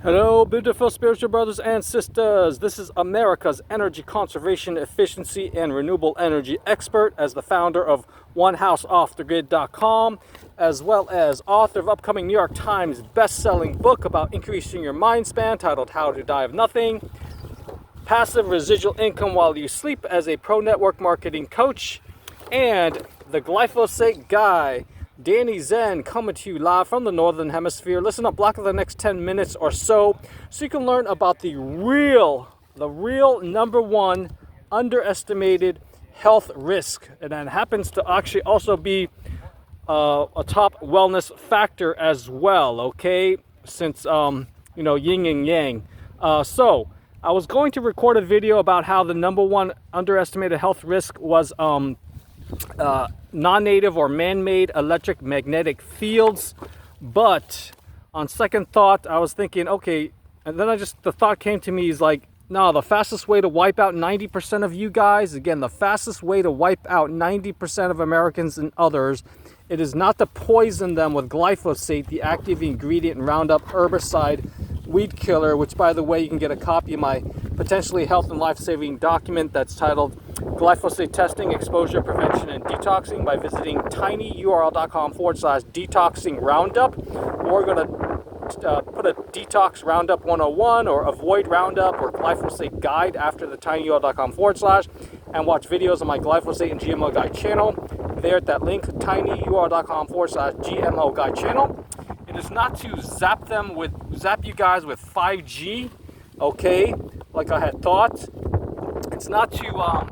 Hello, beautiful spiritual brothers and sisters. This is America's energy conservation, efficiency, and renewable energy expert, as the founder of OneHouseOffTheGrid.com, as well as author of upcoming New York Times best-selling book about increasing your mind span titled How to Die of Nothing, passive residual income while you sleep as a pro network marketing coach, and the glyphosate guy, Danny Tseng, coming to you live from the Northern Hemisphere. Listen up, block of the next 10 minutes or so you can learn about the real number one underestimated health risk. And that happens to actually also be a top wellness factor as well, okay? Since, yin and yang. So I was going to record a video about how the number one underestimated health risk was non-native or man-made electromagnetic fields, but on second thought I was thinking, okay, and then the thought came to me is like, no, the fastest way to wipe out 90% of you guys, again, the fastest way to wipe out 90% of Americans and others, it is not to poison them with glyphosate, the active ingredient in Roundup herbicide weed killer, which, by the way, you can get a copy of my potentially health and life-saving document that's titled Glyphosate Testing, Exposure, Prevention, and Detoxing by visiting tinyurl.com/detoxing Roundup. We're going to put a Detox Roundup 101 or Avoid Roundup or Glyphosate Guide after the tinyurl.com/ and watch videos on my Glyphosate and GMO Guide channel. There at that link, tinyurl.com/GMO Guide channel. It is not to zap you guys with 5G, okay, like I had thought. It's not to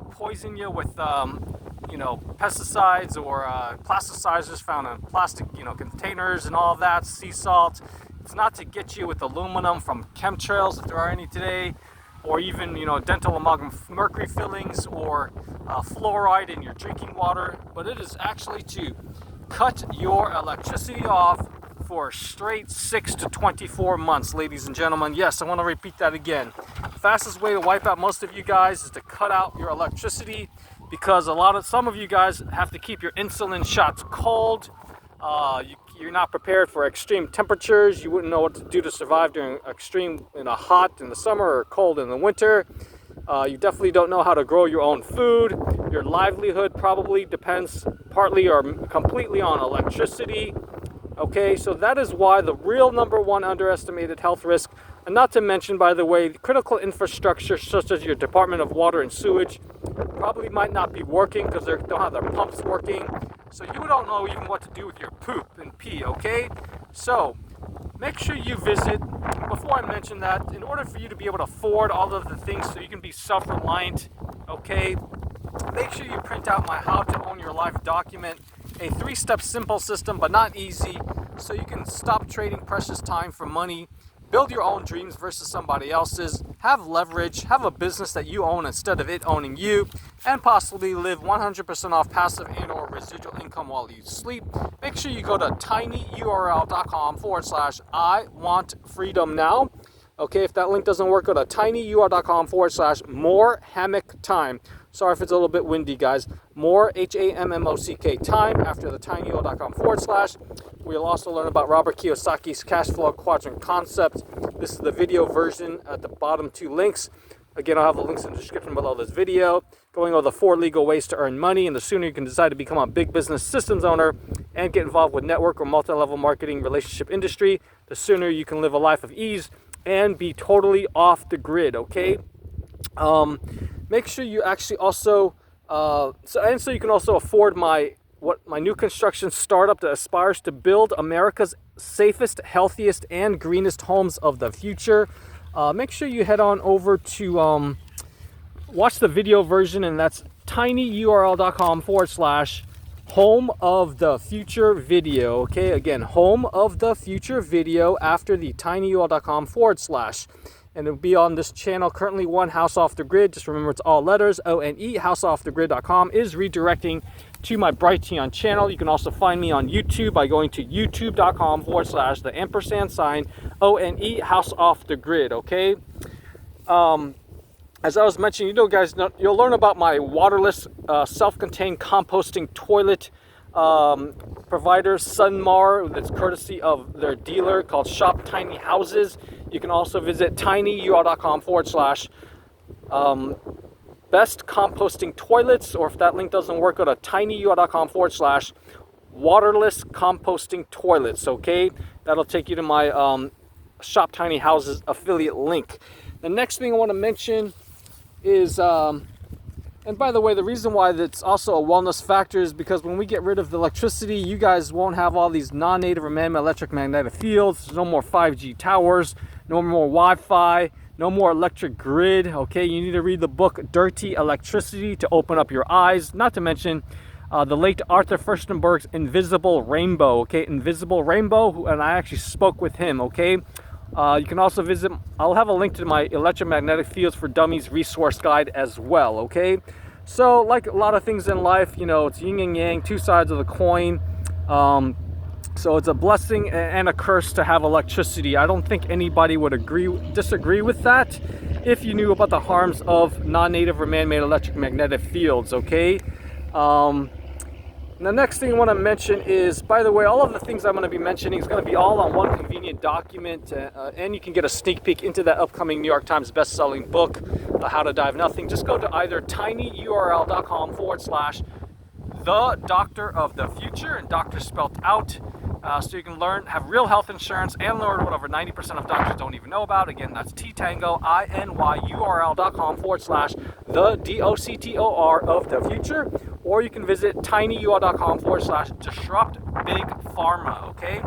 poison you with, pesticides or plasticizers found in plastic, containers and all of that, sea salt. It's not to get you with aluminum from chemtrails, if there are any today, or even, dental amalgam mercury fillings or fluoride in your drinking water, but it is actually to cut your electricity off for a straight 6 to 24 months, ladies and gentlemen. Yes, I want to repeat that again. Fastest way to wipe out most of you guys is to cut out your electricity, because some of you guys have to keep your insulin shots cold. You're not prepared for extreme temperatures. You wouldn't know what to do to survive during extreme, hot in the summer or cold in the winter. You definitely don't know how to grow your own food. Your livelihood probably depends partly or completely on electricity. Okay, so that is why the real number one underestimated health risk, and not to mention, by the way, critical infrastructure such as your Department of Water and Sewage probably might not be working because they don't have their pumps working. So you don't know even what to do with your poop and pee, okay? So make sure you visit, before I mention that, in order for you to be able to afford all of the things so you can be self-reliant, okay, make sure you print out my How to Own Your Life document, a 3-step simple system, but not easy, so you can stop trading precious time for money, build your own dreams versus somebody else's, have leverage, have a business that you own instead of it owning you, and possibly live 100% off passive and or residual income while you sleep. Make sure you go to tinyurl.com/I want freedom now. Okay, if that link doesn't work, go to tinyurl.com/more hammock time. Sorry if it's a little bit windy, guys. More HAMMOCK time after the tinyurl.com/. We'll also learn about Robert Kiyosaki's cash flow quadrant concept. This is the video version at the bottom 2 links. Again, I'll have the links in the description below this video. Going over the 4 legal ways to earn money, and the sooner you can decide to become a big business systems owner and get involved with network or multi-level marketing relationship industry, the sooner you can live a life of ease and be totally off the grid, okay? Make sure you actually also, so you can also afford my new construction startup that aspires to build America's safest, healthiest, and greenest homes of the future. Make sure you head on over to watch the video version, and that's tinyurl.com/home of the future video. Okay, again, home of the future video after the tinyurl.com/. And it'll be on this channel, currently One House Off the Grid. Just remember, it's all letters, ONE. Houseoffthegrid.com is redirecting to my Brighteon channel. You can also find me on YouTube by going to youtube.com/the ampersand sign, ONE, House Off the Grid, okay? As I was mentioning, guys, you'll learn about my waterless, self-contained composting toilet provider, Sunmar, that's courtesy of their dealer called Shop Tiny Houses. You can also visit tinyur.com/best composting toilets, or if that link doesn't work, go to tinyur.com/waterless composting toilets. Okay, that'll take you to my Shop Tiny Houses affiliate link. The next thing I want to mention is and by the way, the reason why that's also a wellness factor is because when we get rid of the electricity, you guys won't have all these non-native or man-made electromagnetic fields. There's no more 5G towers, no more Wi-Fi, no more electric grid. Okay, you need to read the book Dirty Electricity to open up your eyes. Not to mention the late Arthur Furstenberg's Invisible Rainbow. Okay, Invisible Rainbow, and I actually spoke with him. Okay. You can also visit, I'll have a link to my Electromagnetic Fields for Dummies resource guide as well, okay? So, like a lot of things in life, you know, it's yin and yang, two sides of the coin. So it's a blessing and a curse to have electricity. I don't think anybody would disagree with that if you knew about the harms of non-native or man-made electromagnetic fields, okay? The next thing I want to mention is, by the way, all of the things I'm going to be mentioning is going to be all on one convenient document, and you can get a sneak peek into that upcoming New York Times best-selling book, How to Dive Nothing. Just go to either tinyurl.com/the doctor of the future, and doctor spelled out, so you can have real health insurance and learn what over 90% of doctors don't even know about. Again, that's tinyurl.com/the doctor of the future, or you can visit tinyurl.com/disrupt big pharma. Okay,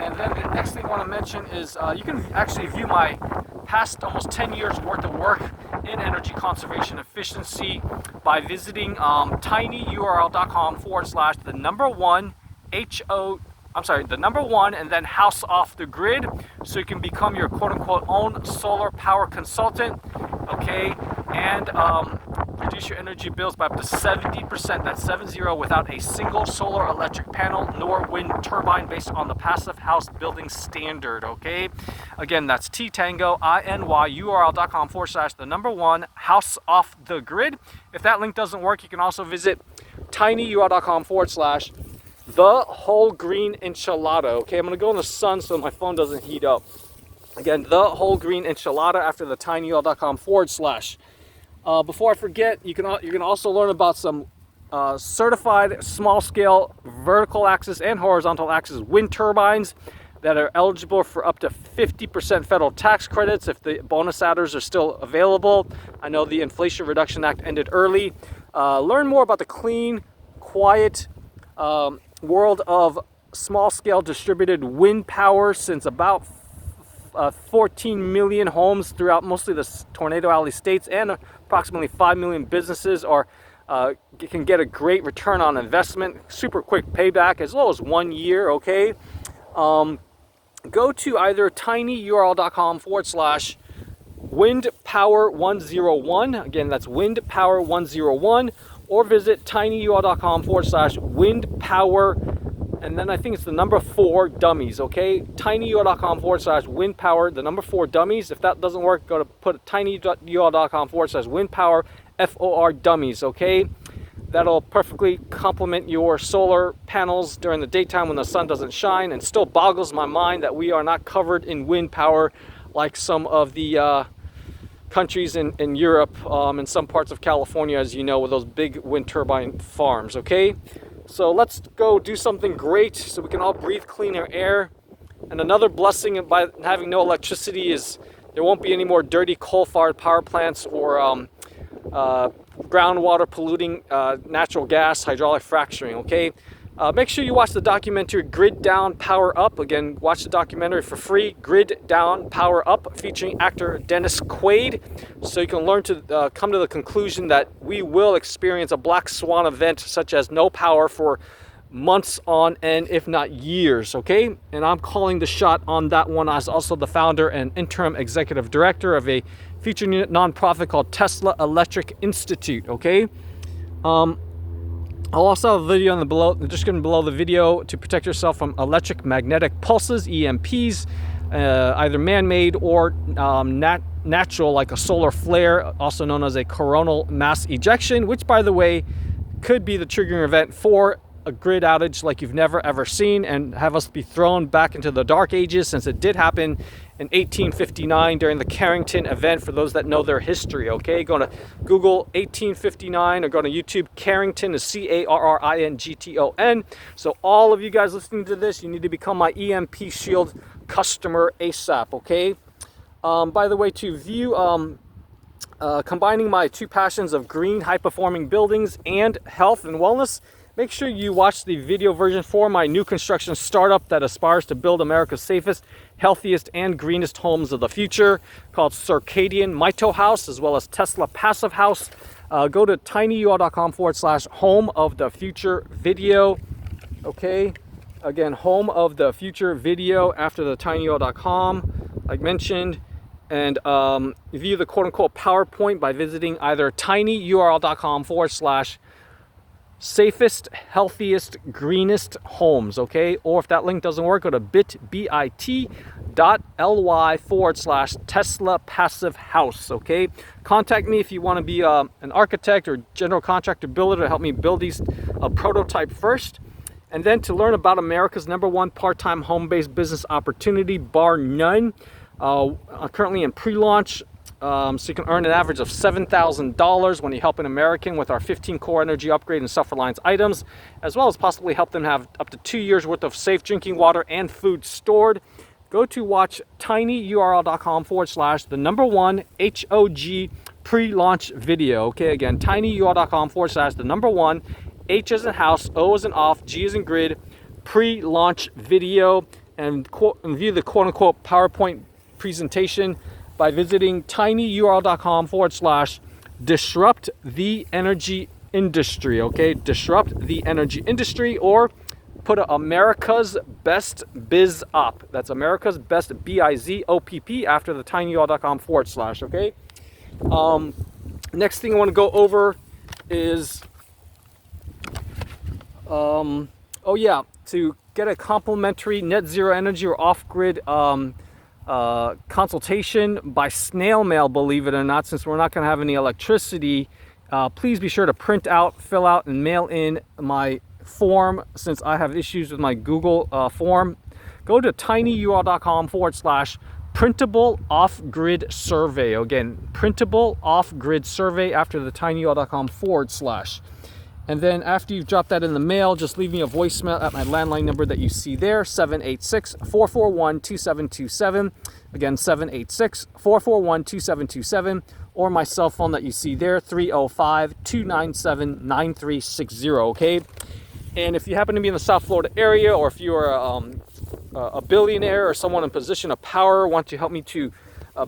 and then the next thing I want to mention is you can actually view my past almost 10 years worth of work in energy conservation efficiency by visiting tinyurl.com/the number one and then house off the grid, so you can become your quote-unquote own solar power consultant, okay, and reduce your energy bills by up to 70%, that's 70, without a single solar electric panel nor wind turbine based on the Passive House Building Standard, okay? Again, that's tinyurl.com/the number one house off the grid. If that link doesn't work, you can also visit tinyurl.com/the whole green enchilada. Okay, I'm going to go in the sun so my phone doesn't heat up. Again, the whole green enchilada after the tinyurl.com/. Before I forget, you can also learn about some certified small-scale vertical axis and horizontal axis wind turbines that are eligible for up to 50% federal tax credits if the bonus adders are still available. I know the Inflation Reduction Act ended early. Learn more about the clean, quiet world of small-scale distributed wind power, since about 14 million homes throughout mostly the Tornado Alley states and approximately 5 million businesses can get a great return on investment, super quick payback, as low as 1 year, okay? Go to either tinyurl.com/windpower101, again that's windpower101, or visit tinyurl.com/windpower, and then I think it's the number 4 dummies, okay? tinyurl.com/windpower, the number 4 dummies. If that doesn't work, go to put tinyurl.com/windpower, FOR dummies, okay? That'll perfectly complement your solar panels during the daytime when the sun doesn't shine, and still boggles my mind that we are not covered in wind power like some of the countries in Europe, and some parts of California, as you know, with those big wind turbine farms, okay? So let's go do something great so we can all breathe cleaner air. And another blessing by having no electricity is there won't be any more dirty coal-fired power plants or groundwater polluting natural gas, hydraulic fracturing, okay? Make sure you watch the documentary Grid Down, Power Up. Again, watch the documentary for free, Grid Down, Power Up, featuring actor Dennis Quaid, so you can learn to come to the conclusion that we will experience a black swan event such as no power for months on end, if not years, okay? And I'm calling the shot on that one as also the founder and interim executive director of a featured nonprofit called Tesla Electric Institute, okay? I'll also have a video on the below the video to protect yourself from electromagnetic pulses, EMPs, either man-made or natural, like a solar flare, also known as a coronal mass ejection, which, by the way, could be the triggering event for a grid outage like you've never ever seen and have us be thrown back into the dark ages, since it did happen in 1859 during the Carrington event, for those that know their history, okay? Go to Google 1859 or go to YouTube. Carrington is Carrington. So all of you guys listening to this, you need to become my EMP Shield customer ASAP, okay? By the way, to view combining my two passions of green, high-performing buildings and health and wellness, make sure you watch the video version for my new construction startup that aspires to build America's safest, healthiest, and greenest homes of the future, called Circadian Mito House, as well as Tesla Passive House. Go to tinyurl.com/home of the future video. Okay, again, home of the future video after the tinyurl.com, like mentioned. And view the quote-unquote PowerPoint by visiting either tinyurl.com/safest, healthiest, greenest homes, okay? Or if that link doesn't work, go to bit.ly/Tesla Passive House, okay? Contact me if you want to be an architect or general contractor builder to help me build these prototype first. And then to learn about America's #1 part-time home-based business opportunity, bar none, currently in pre-launch, so you can earn an average of $7,000 when you help an American with our 15 core energy upgrade and self-reliance items, as well as possibly help them have up to 2 years worth of safe drinking water and food stored. Go to watch tinyurl.com/1 HOG pre-launch video. Okay, again, tinyurl.com/1 H as in house, O as in off, G as in grid, pre-launch video, and view the quote-unquote PowerPoint presentation by visiting tinyurl.com/disrupt the energy industry, okay? Disrupt the energy industry, or put America's Best Biz Op. That's America's Best BIZOPP after the tinyurl.com/, okay? Next thing I want to go over is, oh yeah, to get a complimentary net zero energy or off-grid consultation by snail mail, believe it or not, since we're not going to have any electricity. Please be sure to print out, fill out, and mail in my form, since I have issues with my Google form. Go to tinyurl.com/printable off-grid survey. Again, printable off-grid survey after the tinyurl.com/. And then after you've dropped that in the mail, just leave me a voicemail at my landline number that you see there, 786-441-2727. Again, 786-441-2727. Or my cell phone that you see there, 305-297-9360, okay? And if you happen to be in the South Florida area, or if you are a billionaire or someone in position of power, want to help me to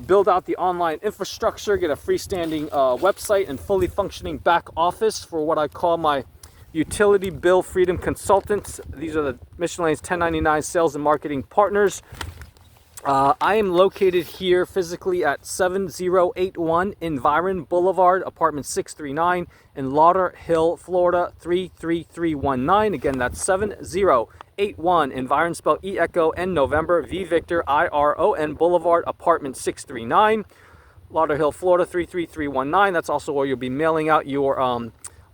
build out the online infrastructure, get a freestanding website and fully functioning back office for what I call my utility bill freedom consultants. These are the Mission Lane's 1099 sales and marketing partners. I am located here physically at 7081 Environ Boulevard, apartment 639 in Lauderhill, Florida 33319. Again, that's 7081 Environ, spelled E Echo N November V Victor IRON Boulevard, apartment 639, Lauderhill, Florida 33319. That's also where you'll be mailing out your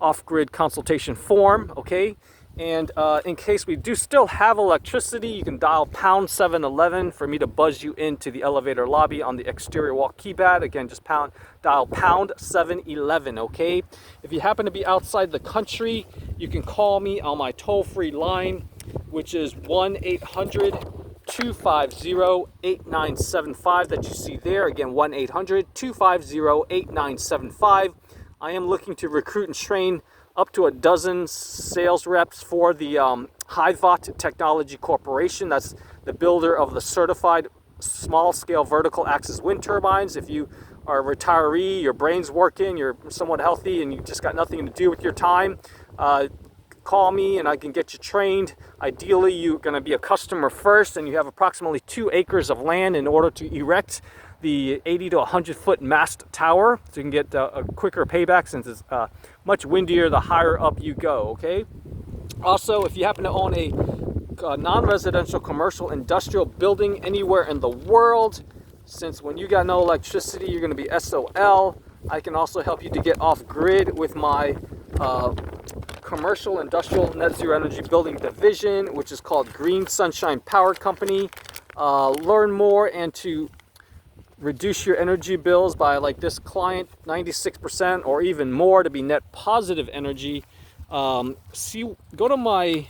off-grid consultation form, okay? And in case we do still have electricity, you can dial pound 711 for me to buzz you into the elevator lobby on the exterior wall keypad. Again, just dial pound 711, okay? If you happen to be outside the country, you can call me on my toll-free line, which is 1-800-250-8975 that you see there. Again, 1-800-250-8975. I am looking to recruit and train up to a dozen sales reps for the Hivot Technology Corporation. That's the builder of the certified small-scale vertical axis wind turbines. If you are a retiree, your brain's working, you're somewhat healthy, and you just got nothing to do with your time, call me and I can get you trained. Ideally, you're going to be a customer first, and you have approximately 2 acres of land in order to erect the 80 to 100 foot mast tower, so you can get a quicker payback, since it's much windier the higher up you go, okay? Also, if you happen to own a non-residential, commercial, industrial building anywhere in the world, since when you got no electricity, you're going to be SOL, I can also help you to get off grid with my commercial, industrial, net zero energy building division, which is called Green Sunshine Power Company. Learn more and to reduce your energy bills by, like this client, 96% or even more, to be net positive energy. Go to my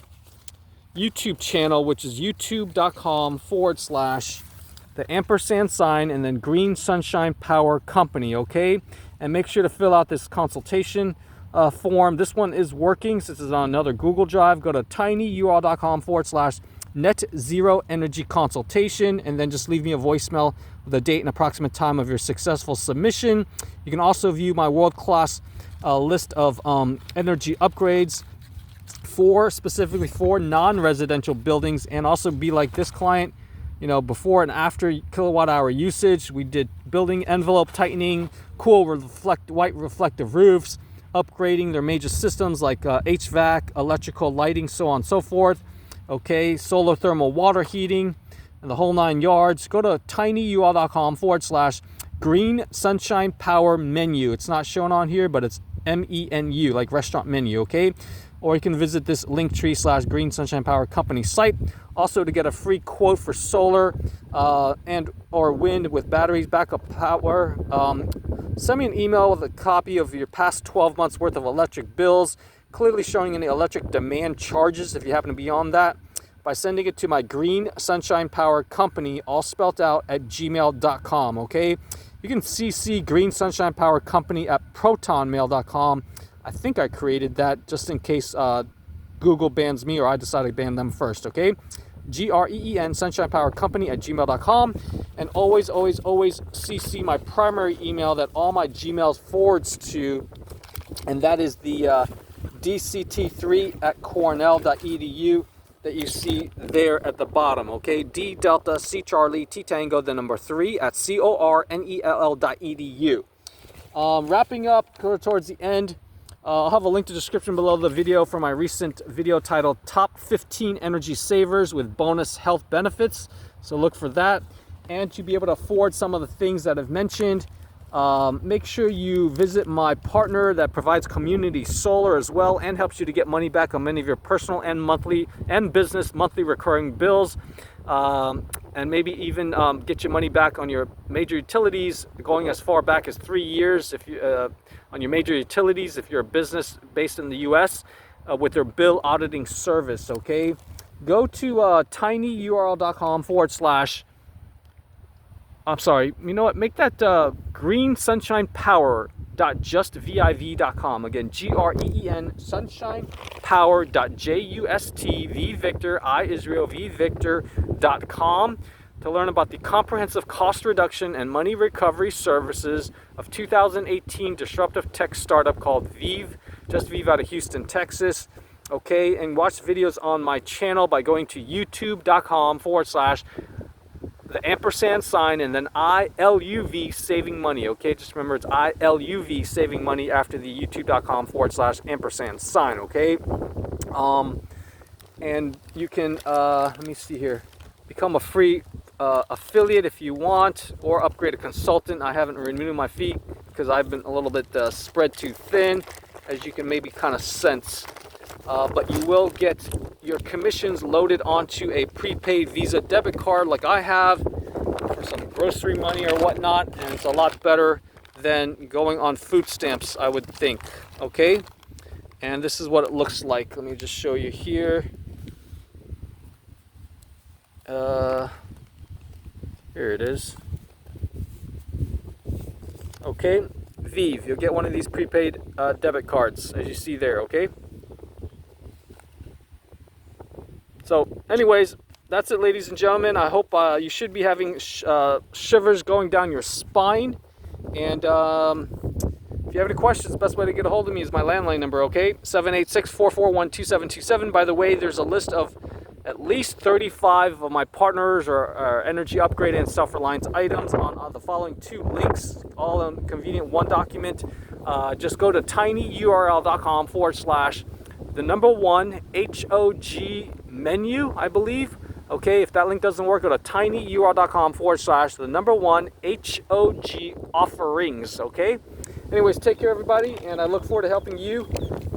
YouTube channel, which is youtube.com/the ampersand sign and then Green Sunshine Power Company, okay? And make sure to fill out this consultation form. This one is working since it's on another Google Drive. Go to tinyurl.com/net zero energy consultation and then just leave me a voicemail with a date and approximate time of your successful submission. You can also view my world-class list of energy upgrades specifically for non-residential buildings, and also be like this client, you know, before and after kilowatt hour usage. We did building envelope tightening, cool white reflective roofs, upgrading their major systems like HVAC, electrical, lighting, so on and so forth. Okay, solar thermal water heating and the whole 9 yards. Go to tinyurl.com/Green Sunshine Power Menu. It's not shown on here, but it's MENU, like restaurant menu, okay? Or you can visit this linktree/Green Sunshine Power Company site. Also, to get a free quote for solar and or wind with batteries, backup power, send me an email with a copy of your past 12 months worth of electric bills, clearly showing any electric demand charges if you happen to be on that, by sending it to my Green Sunshine Power Company, all spelled out, at gmail.com, okay? You can CC Green Sunshine Power Company at protonmail.com. I think I created that just in case Google bans me or I decide to ban them first, okay? GREEN Sunshine Power Company at gmail.com. And always, always, always CC my primary email that all my Gmails forwards to, and that is the dct3@cornell.edu that you see there at the bottom, okay? D Delta C Charlie T Tango the number 3@cornell.edu. Wrapping up towards the end. I'll have a link to the description below the video for my recent video titled Top 15 Energy Savers with Bonus Health Benefits. So look for that. And to be able to afford some of the things that I've mentioned, make sure you visit my partner that provides community solar as well and helps you to get money back on many of your personal and monthly and business monthly recurring bills. And maybe even get your money back on your major utilities, going as far back as 3 years if you, on your major utilities if you're a business based in the US, with their bill auditing service, okay? Go to tinyurl.com/ I'm sorry, you know what, make that Green Sunshine Power.justviv.com. Again, GREEN Sunshine Power.JUST Victor I Israel V Victor.com to learn about the comprehensive cost reduction and money recovery services of 2018 disruptive tech startup called Vive, Just Vive out of Houston, Texas. Okay, and watch videos on my channel by going to youtube.com/the ampersand sign and then ILUV saving money, okay? Just remember it's ILUV saving money after the youtube.com/ampersand sign, okay? And you can, let me see here, become a free affiliate if you want, or upgrade a consultant. I haven't renewed my fee because I've been a little bit spread too thin, as you can maybe kind of sense. But you will get your commissions loaded onto a prepaid Visa debit card like I have for some grocery money or whatnot, and it's a lot better than going on food stamps, I would think, okay? And this is what it looks like. Let me just show you here. Here it is. Okay, Vive, you'll get one of these prepaid debit cards, as you see there, okay? So, anyways, that's it, ladies and gentlemen. I hope you should be having shivers going down your spine. And if you have any questions, the best way to get a hold of me is my landline number, okay? 786-441-2727. By the way, there's a list of at least 35 of my partners or energy upgrade and self-reliance items on the following 2 links, all in convenient one document. Just go to tinyurl.com/1 HOG menu, I believe. Okay, if that link doesn't work, go to tinyurl.com/1 HOG offerings. Okay, anyways, take care, everybody, and I look forward to helping you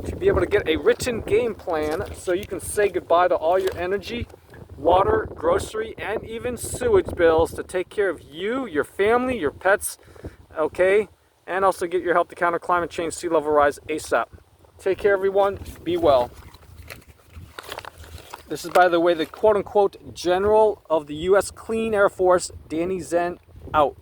to be able to get a written game plan so you can say goodbye to all your energy, water, grocery, and even sewage bills to take care of you, your family, your pets, okay? And also get your help to counter climate change, sea level rise ASAP. Take care, everyone. Be well. This is, by the way, the quote-unquote General of the U.S. Clean Air Force, Danny Tseng, out.